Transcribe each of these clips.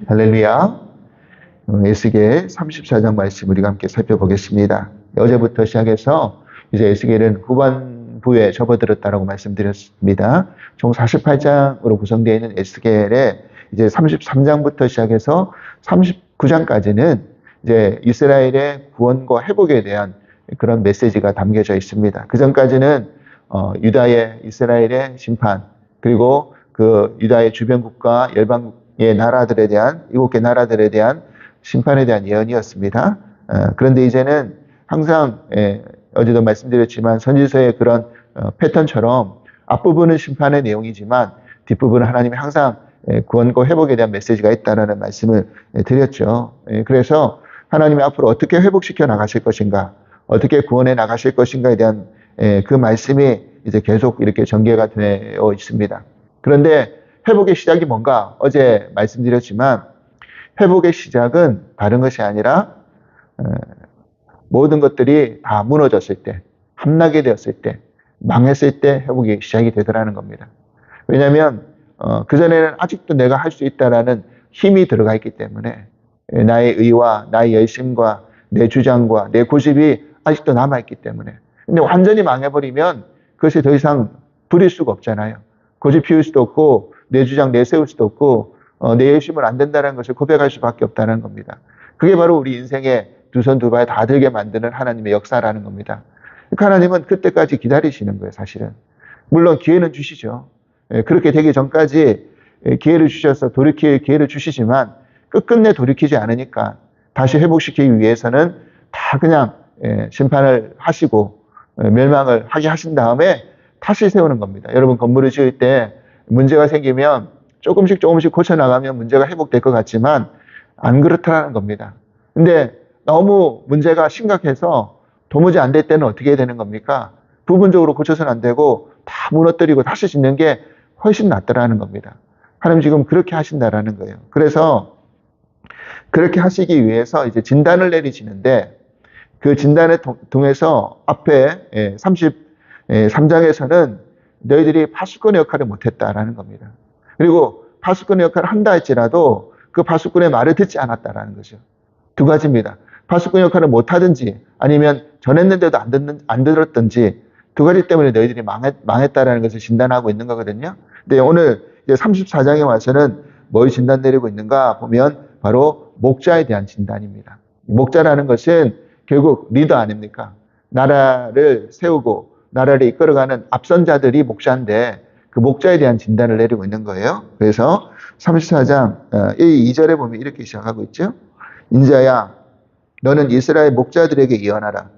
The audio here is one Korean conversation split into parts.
할렐루야. 에스겔 34장 말씀 우리가 함께 살펴보겠습니다. 어제부터 시작해서 이제 에스겔은 후반부에 접어들었다라고 말씀드렸습니다. 총 48장으로 구성되어 있는 에스겔에 이제 33장부터 시작해서 39장까지는 이제 이스라엘의 구원과 회복에 대한 그런 메시지가 담겨져 있습니다. 그 전까지는 유다의 이스라엘의 심판, 그리고 그 유다의 주변국가 열방의 나라들에 대한 7개 나라들에 대한 심판에 대한 예언이었습니다. 그런데 이제는 항상 어제도 말씀드렸지만 선지서의 그런 패턴처럼 앞부분은 심판의 내용이지만 뒷부분은 하나님이 항상 구원과 회복에 대한 메시지가 있다는 말씀을 드렸죠. 그래서 하나님이 앞으로 어떻게 회복시켜 나가실 것인가, 어떻게 구원해 나가실 것인가에 대한 그 말씀이 이제 계속 이렇게 전개가 되어 있습니다. 그런데 회복의 시작이 뭔가 어제 말씀드렸지만 회복의 시작은 다른 것이 아니라 모든 것들이 다 무너졌을 때, 함나게 되었을 때, 망했을 때 회복이 시작이 되더라는 겁니다. 왜냐하면 그전에는 아직도 내가 할 수 있다라는 힘이 들어가 있기 때문에 나의 의와 나의 열심과 내 주장과 내 고집이 아직도 남아있기 때문에. 근데 완전히 망해버리면 그것이 더 이상 부릴 수가 없잖아요. 고집 피울 수도 없고 내 주장 내세울 수도 없고 내 열심은 안 된다는 것을 고백할 수밖에 없다는 겁니다. 그게 바로 우리 인생에 두 손 두 발 다 들게 만드는 하나님의 역사라는 겁니다. 그러니까 하나님은 그때까지 기다리시는 거예요, 사실은. 물론 기회는 주시죠. 그렇게 되기 전까지 기회를 주셔서 돌이킬 기회를 주시지만 끝끝내 돌이키지 않으니까 다시 회복시키기 위해서는 다 그냥 심판을 하시고 멸망을 하게 하신 다음에 다시 세우는 겁니다. 여러분 건물을 지을 때 문제가 생기면 조금씩 고쳐나가면 문제가 회복될 것 같지만 안 그렇다는 겁니다. 근데 너무 문제가 심각해서 도무지 안 될 때는 어떻게 해야 되는 겁니까? 부분적으로 고쳐서는 안 되고 다 무너뜨리고 다시 짓는 게 훨씬 낫더라는 겁니다. 하나님 지금 그렇게 하신다라는 거예요. 그래서 그렇게 하시기 위해서 이제 진단을 내리시는데 그 진단을 통해서 앞에 33장에서는 너희들이 파수꾼의 역할을 못했다라는 겁니다. 그리고 파수꾼의 역할을 한다 할지라도 그 파수꾼의 말을 듣지 않았다라는 거죠. 두 가지입니다. 파수꾼 역할을 못하든지 아니면 전했는데도 안 들었든지 두 가지 때문에 너희들이 망했다라는 것을 진단하고 있는 거거든요. 근데 오늘 이제 34장에 와서는 뭘 진단 내리고 있는가 보면 바로 목자에 대한 진단입니다. 목자라는 것은 결국 리더 아닙니까? 나라를 세우고 나라를 이끌어가는 앞선자들이 목자인데 그 목자에 대한 진단을 내리고 있는 거예요. 그래서 34장 2절에 보면 이렇게 시작하고 있죠. 인자야 너는 이스라엘 목자들에게 예언하라.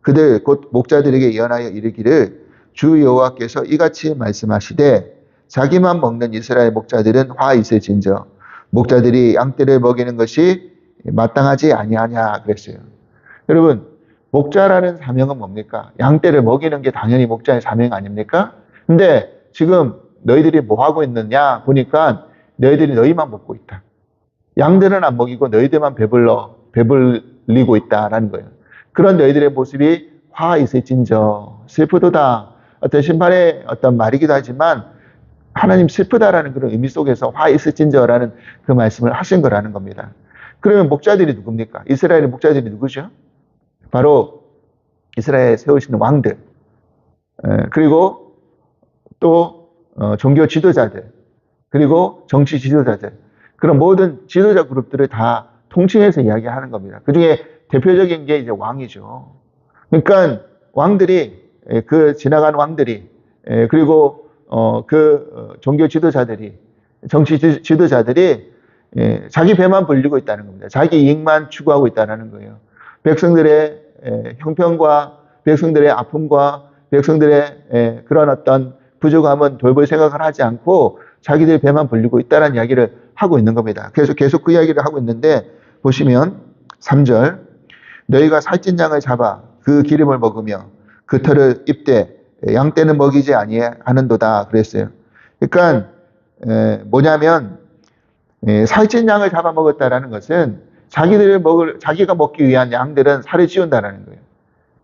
그들 곧 목자들에게 예언하여 이르기를 주 여호와께서 이같이 말씀하시되 자기만 먹는 이스라엘 목자들은 화 있을진저 목자들이 양떼를 먹이는 것이 마땅하지 아니하냐 그랬어요. 여러분 목자라는 사명은 뭡니까? 양떼를 먹이는 게 당연히 목자의 사명 아닙니까? 근데 지금 너희들이 뭐 하고 있느냐 보니까 너희들이 너희만 먹고 있다. 양들은 안 먹이고 너희들만 배불리고 있다라는 거예요. 그런 너희들의 모습이 화 있을진저 슬프도다. 어떤 심판의 어떤 말이기도 하지만 하나님 슬프다라는 그런 의미 속에서 화 있을진저라는 그 말씀을 하신 거라는 겁니다. 그러면 목자들이 누굽니까? 이스라엘의 목자들이 누구죠? 바로 이스라엘에 세우시는 왕들, 그리고 또 종교 지도자들, 그리고 정치 지도자들, 그런 모든 지도자 그룹들을 다 통칭해서 이야기하는 겁니다. 그 중에 대표적인 게 이제 왕이죠. 그러니까 왕들이, 그 지나간 왕들이, 그리고 종교 지도자들이, 정치 지도자들이 자기 배만 불리고 있다는 겁니다. 자기 이익만 추구하고 있다는 거예요. 백성들의 형편과 백성들의 아픔과 백성들의 그런 어떤 부족함은 돌볼 생각을 하지 않고 자기들 배만 불리고 있다는 이야기를 하고 있는 겁니다. 그래서 계속 그 이야기를 하고 있는데 보시면 3절 너희가 살찐 양을 잡아 그 기름을 먹으며 그 털을 입되 양떼는 먹이지 아니하는도다 그랬어요. 그러니까 뭐냐면 살찐 양을 잡아 먹었다라는 것은 자기가 먹기 위한 양들은 살을 찌운다라는 거예요.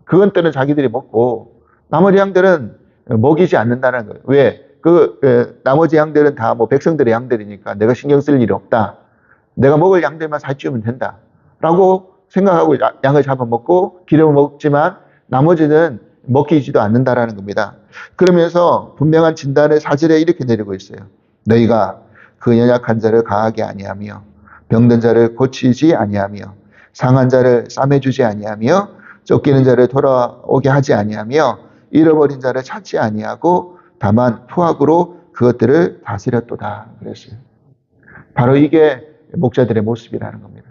그것들은 자기들이 먹고 나머지 양들은 먹이지 않는다는 거예요. 왜? 나머지 양들은 다 백성들의 양들이니까 내가 신경 쓸 일이 없다. 내가 먹을 양들만 살찌우면 된다. 라고 생각하고 양을 잡아먹고 기름을 먹지만 나머지는 먹히지도 않는다라는 겁니다. 그러면서 분명한 진단을 사절에 이렇게 내리고 있어요. 너희가 그 연약한 자를 강하게 아니하며 병든 자를 고치지 아니하며 상한 자를 싸매주지 아니하며 쫓기는 자를 돌아오게 하지 아니하며 잃어버린 자를 찾지 아니하고 다만 포악으로 그것들을 다스렸도다 그랬어요. 바로 이게 목자들의 모습이라는 겁니다.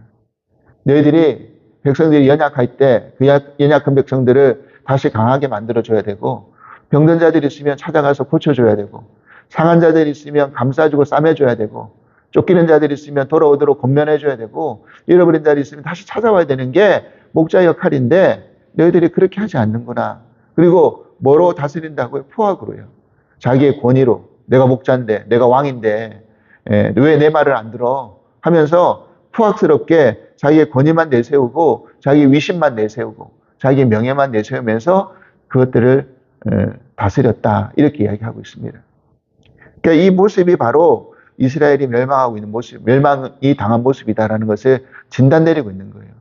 너희들이 백성들이 연약할 때 그 연약한 백성들을 다시 강하게 만들어줘야 되고 병든 자들이 있으면 찾아가서 고쳐줘야 되고 상한 자들이 있으면 감싸주고 싸매줘야 되고 쫓기는 자들이 있으면 돌아오도록 권면해줘야 되고 잃어버린 자들이 있으면 다시 찾아와야 되는 게 목자 역할인데 너희들이 그렇게 하지 않는구나. 그리고 뭐로 다스린다고요? 포악으로요. 자기의 권위로 내가 목자인데 내가 왕인데 왜 내 말을 안 들어 하면서 포악스럽게 자기의 권위만 내세우고 자기 위신만 내세우고 자기의 명예만 내세우면서 그것들을 다스렸다 이렇게 이야기하고 있습니다. 그러니까 이 모습이 바로 이스라엘이 멸망하고 있는 모습, 멸망이 당한 모습이다라는 것을 진단 내리고 있는 거예요.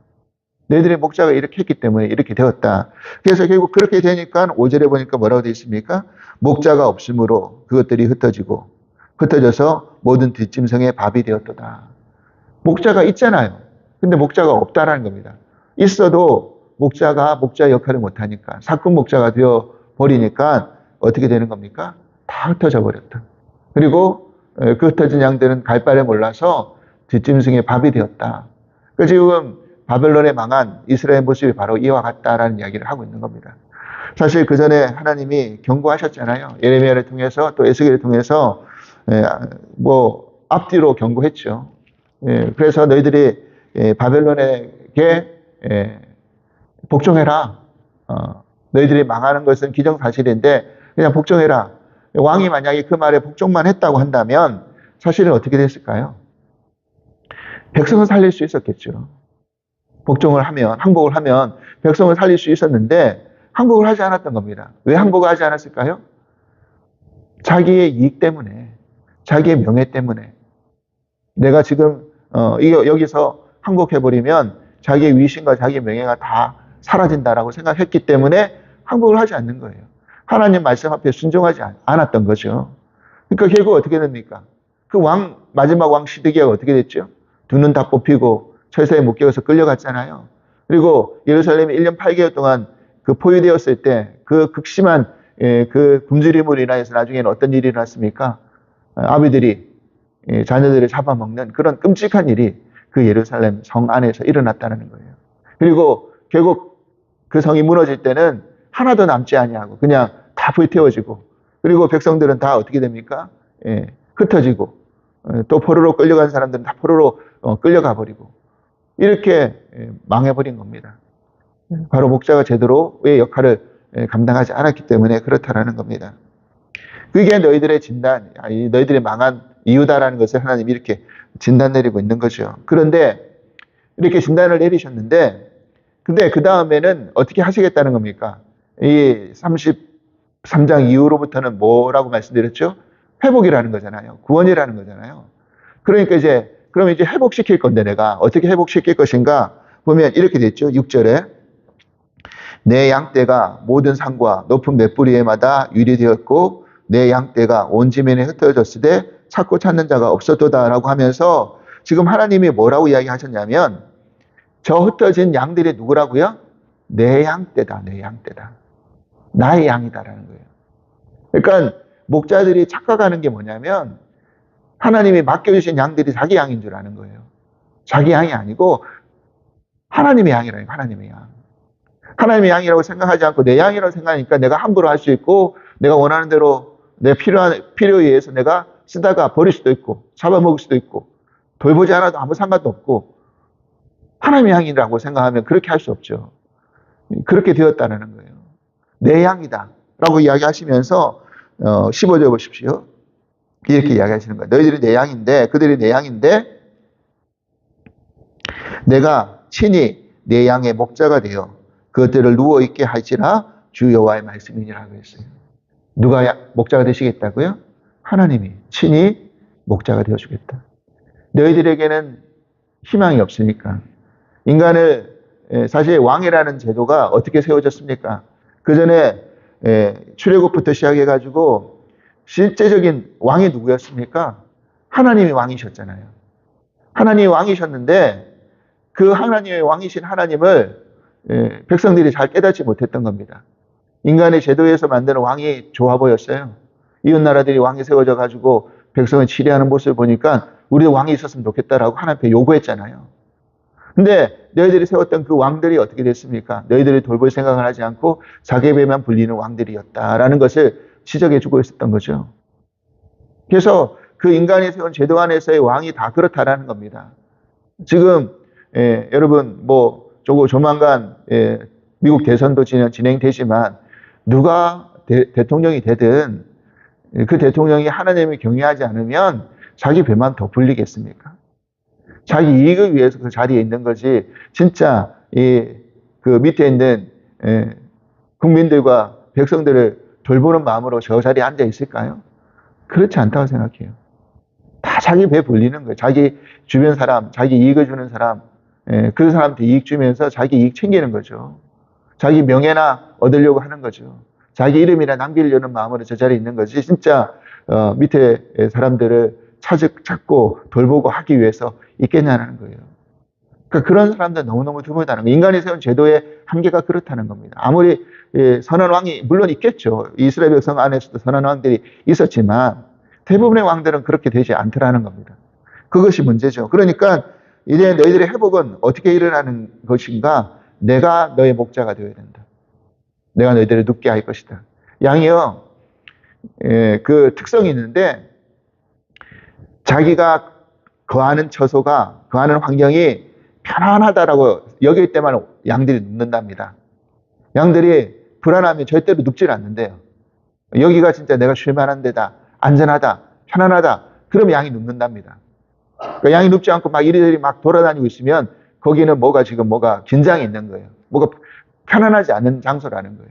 너희들의 목자가 이렇게 했기 때문에 이렇게 되었다. 그래서 결국 그렇게 되니까 5절에 보니까 뭐라고 되어 있습니까? 목자가 없으므로 그것들이 흩어져서 모든 뒷짐승의 밥이 되었도다. 목자가 있잖아요. 근데 목자가 없다라는 겁니다. 있어도 목자가 목자 역할을 못하니까 사꾼 목자가 되어버리니까 어떻게 되는 겁니까? 다 흩어져 버렸다. 그리고 그 흩어진 양들은 갈 바를 몰라서 뒷짐승의 밥이 되었다. 그 지금 바벨론에 망한 이스라엘 모습이 바로 이와 같다라는 이야기를 하고 있는 겁니다. 사실 그 전에 하나님이 경고하셨잖아요. 예레미야를 통해서 또 에스겔을 통해서 앞뒤로 경고했죠. 그래서 너희들이 바벨론에게 복종해라. 너희들이 망하는 것은 기정사실인데 그냥 복종해라. 왕이 만약에 그 말에 복종만 했다고 한다면 사실은 어떻게 됐을까요? 백성을 살릴 수 있었겠죠. 복종을 하면, 항복을 하면 백성을 살릴 수 있었는데 항복을 하지 않았던 겁니다. 왜 항복을 하지 않았을까요? 자기의 이익 때문에, 자기의 명예 때문에. 내가 지금 여기서 항복해버리면 자기의 위신과 자기의 명예가 다 사라진다라고 생각했기 때문에 항복을 하지 않는 거예요. 하나님 말씀 앞에 순종하지 않았던 거죠. 그러니까 결국 어떻게 됩니까? 그 마지막 왕 시드기야가 어떻게 됐죠? 두 눈 다 뽑히고 철사에 묶여서 끌려갔잖아요. 그리고 예루살렘이 1년 8개월 동안 그 포위되었을 때 그 극심한 그 굶주림으로 인해서 나중에는 어떤 일이 일어났습니까? 아비들이 자녀들을 잡아먹는 그런 끔찍한 일이 그 예루살렘 성 안에서 일어났다는 거예요. 그리고 결국 그 성이 무너질 때는 하나도 남지 아니하고 그냥 다 불태워지고 그리고 백성들은 다 어떻게 됩니까? 흩어지고 또 포로로 끌려간 사람들은 다 포로로 끌려가 버리고 이렇게 망해버린 겁니다. 바로 목자가 제대로의 역할을 감당하지 않았기 때문에 그렇다라는 겁니다. 그게 너희들의 진단, 너희들이 망한 이유다라는 것을 하나님이 이렇게 진단 내리고 있는 거죠. 그런데 이렇게 진단을 내리셨는데 근데 그 다음에는 어떻게 하시겠다는 겁니까? 이 33장 이후로부터는 뭐라고 말씀드렸죠? 회복이라는 거잖아요. 구원이라는 거잖아요. 그러니까 그럼 이제 회복시킬 건데 내가 어떻게 회복시킬 것인가 보면 이렇게 됐죠. 6절에 내 양떼가 모든 산과 높은 맷뿌리에마다 유리되었고 내 양떼가 온 지면에 흩어졌을 때 찾고 찾는 자가 없었도다라고 하면서 지금 하나님이 뭐라고 이야기하셨냐면 저 흩어진 양들이 누구라고요? 내 양떼다. 내 양떼다. 나의 양이다라는 거예요. 그러니까 목자들이 착각하는 게 뭐냐면 하나님이 맡겨주신 양들이 자기 양인 줄 아는 거예요. 자기 양이 아니고 하나님의 양이라는 거예요. 하나님의 양. 하나님의 양이라고 생각하지 않고 내 양이라고 생각하니까 내가 함부로 할 수 있고 내가 원하는 대로 내 필요에 의해서 내가 쓰다가 버릴 수도 있고 잡아먹을 수도 있고 돌보지 않아도 아무 상관도 없고 하나님의 양이라고 생각하면 그렇게 할 수 없죠. 그렇게 되었다는 거예요. 내 양이다 라고 이야기하시면서 15절 보십시오. 이렇게 이야기하시는 거예요. 너희들이 내 양인데 그들이 내 양인데 내가 친히 내 양의 목자가 되어 그것들을 누워있게 할지라 주 여호와의 말씀이니라고 했어요. 누가 목자가 되시겠다고요? 하나님이 친히 목자가 되어주겠다. 너희들에게는 희망이 없으니까. 인간을 사실 왕이라는 제도가 어떻게 세워졌습니까? 그 전에 출애굽부터 시작해가지고 실제적인 왕이 누구였습니까? 하나님이 왕이셨잖아요. 하나님이 왕이셨는데 그 하나님의 왕이신 하나님을 백성들이 잘 깨닫지 못했던 겁니다. 인간의 제도에서 만드는 왕이 좋아 보였어요. 이웃 나라들이 왕이 세워져 가지고 백성을 치리하는 모습을 보니까 우리도 왕이 있었으면 좋겠다라고 하나님께 요구했잖아요. 근데 너희들이 세웠던 그 왕들이 어떻게 됐습니까? 너희들이 돌볼 생각을 하지 않고 자기 배만 불리는 왕들이었다라는 것을 지적해주고 있었던 거죠. 그래서 그 인간이 세운 제도 안에서의 왕이 다 그렇다라는 겁니다. 지금 여러분 조만간 미국 대선도 진행되지만 누가 대통령이 되든 그 대통령이 하나님을 경외하지 않으면 자기 배만 더 불리겠습니까? 자기 이익을 위해서 그 자리에 있는 거지 진짜 그 밑에 있는 국민들과 백성들을 돌보는 마음으로 저 자리에 앉아 있을까요? 그렇지 않다고 생각해요. 다 자기 배 불리는 거예요. 자기 주변 사람, 자기 이익을 주는 사람, 그 사람한테 이익 주면서 자기 이익 챙기는 거죠. 자기 명예나 얻으려고 하는 거죠. 자기 이름이나 남기려는 마음으로 저 자리에 있는 거지 진짜 밑에 사람들을 찾고 돌보고 하기 위해서 있겠냐는 거예요. 그러니까 그런 사람들 너무너무 드물다는 거예요. 인간이 세운 제도의 한계가 그렇다는 겁니다. 아무리 선한 왕이 물론 있겠죠. 이스라엘 백성 안에서도 선한 왕들이 있었지만 대부분의 왕들은 그렇게 되지 않더라는 겁니다. 그것이 문제죠. 그러니까 이제 너희들의 회복은 어떻게 일어나는 것인가? 내가 너의 목자가 되어야 된다. 내가 너희들을 눕게 할 것이다. 양이요, 그 특성이 있는데 자기가 거하는 처소가, 거하는 환경이 편안하다라고 여길 때만 양들이 눕는답니다. 양들이 불안하면 절대로 눕질 않는데요. 여기가 진짜 내가 쉴 만한 데다, 안전하다, 편안하다, 그럼 양이 눕는답니다. 그러니까 양이 눕지 않고 막 이리저리 막 돌아다니고 있으면 거기는 뭐가 긴장이 있는 거예요. 뭐가 편안하지 않은 장소라는 거예요.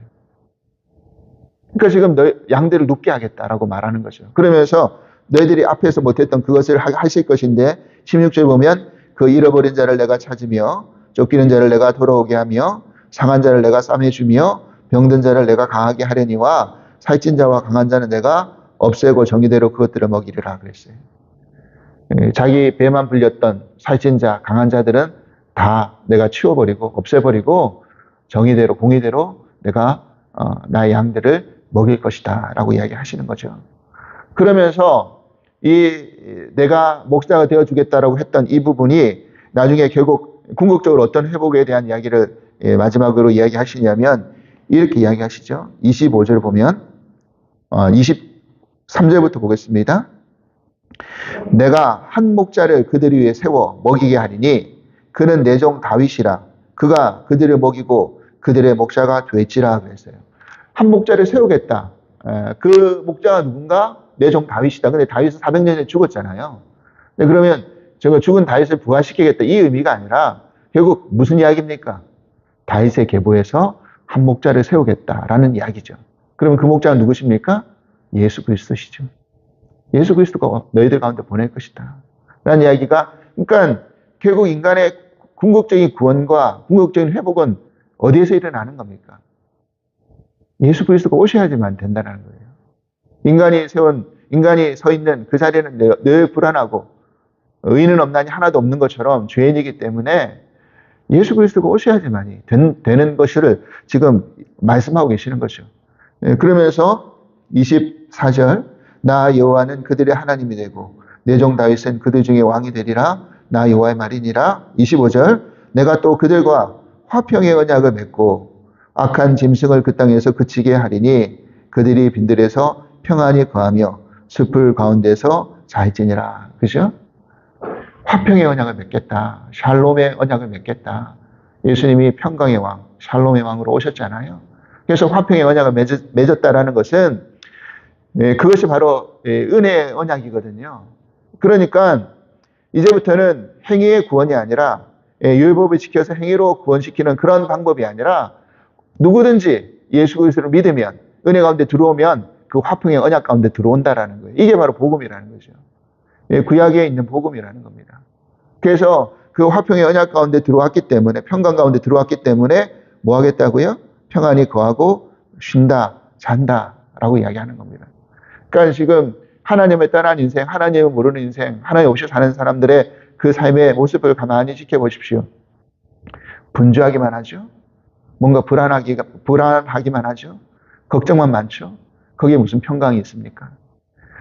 그러니까 지금 양들을 눕게 하겠다라고 말하는 거죠. 그러면서 너희들이 앞에서 못했던 그것을 하실 것인데 16절 보면 그 잃어버린 자를 내가 찾으며 쫓기는 자를 내가 돌아오게 하며 상한 자를 내가 싸매주며 병든 자를 내가 강하게 하려니와 살찐 자와 강한 자는 내가 없애고 정의대로 그것들을 먹이리라 그랬어요. 자기 배만 불렸던 살찐 자, 강한 자들은 다 내가 치워버리고 없애버리고 정의대로 공의대로 내가 나의 양들을 먹일 것이다 라고 이야기하시는 거죠. 그러면서 내가 목자가 되어주겠다라고 했던 이 부분이 나중에 결국 궁극적으로 어떤 회복에 대한 이야기를 마지막으로 이야기하시냐면 이렇게 이야기하시죠. 25절 보면 23절부터 보겠습니다. 내가 한 목자를 그들 위에 세워 먹이게 하리니 그는 내 종 다윗이라 그가 그들을 먹이고 그들의 목자가 될지라 그랬어요. 한 목자를 세우겠다. 그 목자가 누군가? 내 종 다윗이다. 근데 다윗은 400년에 죽었잖아요. 그러면 저거 죽은 다윗을 부활시키겠다. 이 의미가 아니라 결국 무슨 이야기입니까? 다윗의 계보에서 한 목자를 세우겠다라는 이야기죠. 그러면 그 목자가 누구십니까? 예수 그리스도시죠. 예수 그리스도가 너희들 가운데 보낼 것이다. 라는 이야기가, 그러니까 결국 인간의 궁극적인 구원과 궁극적인 회복은 어디에서 일어나는 겁니까? 예수 그리스도가 오셔야지만 된다는 거예요. 인간이 서 있는 그 자리는 늘 불안하고 의인은 없나니 하나도 없는 것처럼 죄인이기 때문에 예수 그리스도가 오셔야지만이 되는 것을 지금 말씀하고 계시는 거죠. 그러면서 24절 나 여호와는 그들의 하나님이 되고 내 종 다윗은 그들 중에 왕이 되리라. 나 여호와의 말이니라. 25절 내가 또 그들과 화평의 언약을 맺고 악한 짐승을 그 땅에서 그치게 하리니 그들이 빈들에서 평안히 거하며 숲을 가운데서 잘지니라. 그죠? 화평의 언약을 맺겠다. 샬롬의 언약을 맺겠다. 예수님이 평강의 왕, 샬롬의 왕으로 오셨잖아요. 그래서 화평의 언약을 맺었다라는 것은 그것이 바로 은혜의 언약이거든요. 그러니까 이제부터는 행위의 구원이 아니라 율법을 지켜서 행위로 구원시키는 그런 방법이 아니라 누구든지 예수 그리스도를 믿으면 은혜 가운데 들어오면 그 화평의 언약 가운데 들어온다라는 거예요. 이게 바로 복음이라는 거죠. 구약에 있는 복음이라는 겁니다. 그래서 그 화평의 언약 가운데 들어왔기 때문에, 평강 가운데 들어왔기 때문에 뭐 하겠다고요? 평안히 거하고 쉰다, 잔다 라고 이야기하는 겁니다. 그러니까 지금 하나님을 떠난 인생, 하나님을 모르는 인생, 하나님 없이 사는 사람들의 그 삶의 모습을 가만히 지켜보십시오. 분주하기만 하죠. 뭔가 불안하기만 하죠. 걱정만 많죠. 거기에 무슨 평강이 있습니까?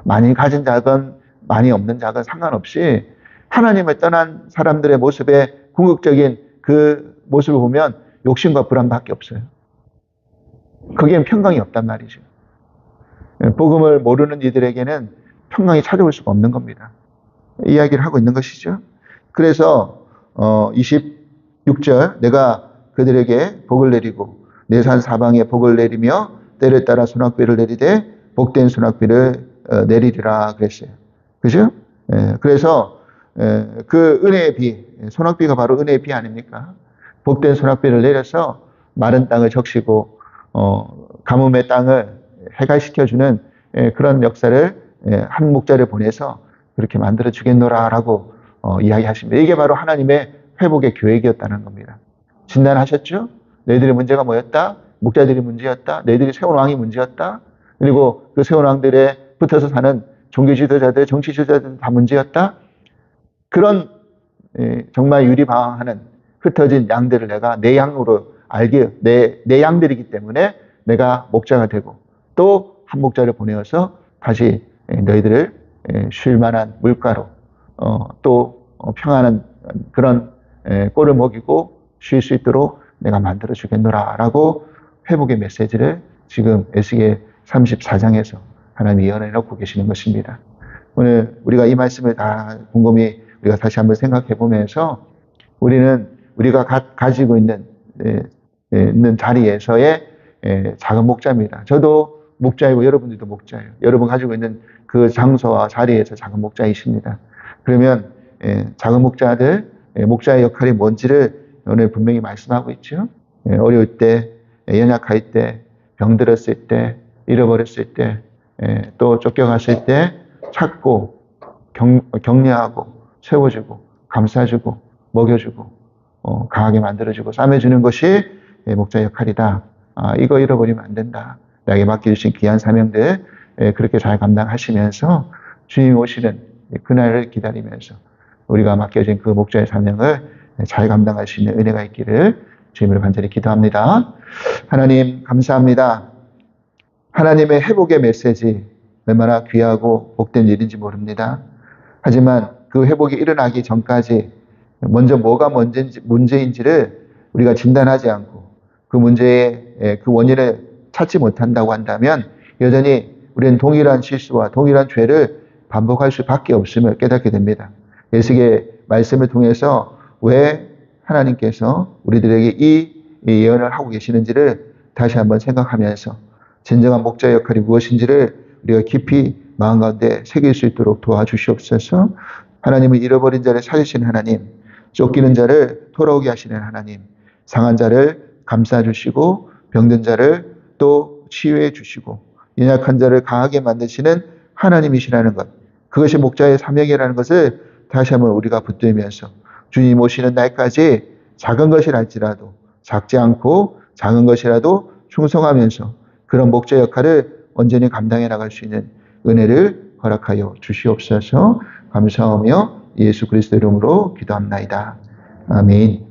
많이 가진 자건 많이 없는 자건 상관없이 하나님을 떠난 사람들의 모습의 궁극적인 그 모습을 보면 욕심과 불안밖에 없어요. 거기엔 평강이 없단 말이죠. 복음을 모르는 이들에게는 평강이 찾아올 수가 없는 겁니다. 이야기를 하고 있는 것이죠. 그래서 26절 내가 그들에게 복을 내리고 내 산 사방에 복을 내리며 때를 따라 소낙비를 내리되 복된 소낙비를 내리리라 그랬어요. 그죠? 그래서 그 은혜의 비, 소낙비가 바로 은혜의 비 아닙니까? 복된 소낙비를 내려서 마른 땅을 적시고 가뭄의 땅을 해갈시켜주는 그런 역사를 한 목자를 보내서 그렇게 만들어 주겠노라라고 이야기하십니다. 이게 바로 하나님의 회복의 계획이었다는 겁니다. 진단하셨죠? 너희들의 문제가 뭐였다? 목자들이 문제였다. 너희들이 세운 왕이 문제였다. 그리고 그 세운 왕들에 붙어서 사는 종교 지도자들, 정치 지도자들은 다 문제였다. 그런 정말 유리방황하는 흩어진 양들을 내가 내 양으로 내 양들이기 때문에 내가 목자가 되고 또 한 목자를 보내어서 다시 너희들을 쉴 만한 물가로 또 평안한 그런 꼴을 먹이고 쉴 수 있도록 내가 만들어 주겠노라 라고 회복의 메시지를 지금 에스겔 34장에서 하나님이 예언해 놓고 계시는 것입니다. 오늘 우리가 이 말씀을 다 곰곰이 우리가 다시 한번 생각해 보면서 우리가 가지고 있는 자리에서의 작은 목자입니다. 저도 목자이고 여러분들도 목자예요. 여러분 가지고 있는 그 장소와 자리에서 작은 목자이십니다. 그러면 작은 목자들, 목자의 역할이 뭔지를 오늘 분명히 말씀하고 있죠. 어려울 때, 연약할 때, 병들었을 때, 잃어버렸을 때, 또 쫓겨갔을 때 찾고 격려하고 세워주고 감싸주고 먹여주고 강하게 만들어주고 싸매주는 것이 목자의 역할이다. 이거 잃어버리면 안 된다. 나에게 맡겨주신 귀한 사명들 그렇게 잘 감당하시면서 주님 오시는 그날을 기다리면서 우리가 맡겨진 그 목자의 사명을 잘 감당할 수 있는 은혜가 있기를 주님으로 간절히 기도합니다. 하나님 감사합니다. 하나님의 회복의 메시지 얼마나 귀하고 복된 일인지 모릅니다. 하지만 그 회복이 일어나기 전까지 먼저 뭐가 문제인지를 우리가 진단하지 않고 그 문제의 그 원인을 찾지 못한다고 한다면 여전히 우리는 동일한 실수와 동일한 죄를 반복할 수밖에 없음을 깨닫게 됩니다. 에스겔 말씀을 통해서 왜 하나님께서 우리들에게 이 예언을 하고 계시는지를 다시 한번 생각하면서 진정한 목자의 역할이 무엇인지를 우리가 깊이 마음 가운데 새길 수 있도록 도와주시옵소서. 하나님은 잃어버린 자를 찾으시는 하나님, 쫓기는 자를 돌아오게 하시는 하나님, 상한 자를 감싸주시고 병든 자를 또 치유해 주시고 연약한 자를 강하게 만드시는 하나님이시라는 것, 그것이 목자의 사명이라는 것을 다시 한번 우리가 붙들면서 주님 오시는 날까지 작은 것이랄지라도 작지 않고 작은 것이라도 충성하면서 그런 목자 역할을 온전히 감당해 나갈 수 있는 은혜를 허락하여 주시옵소서. 감사하며 예수 그리스도 이름으로 기도합나이다. 아멘.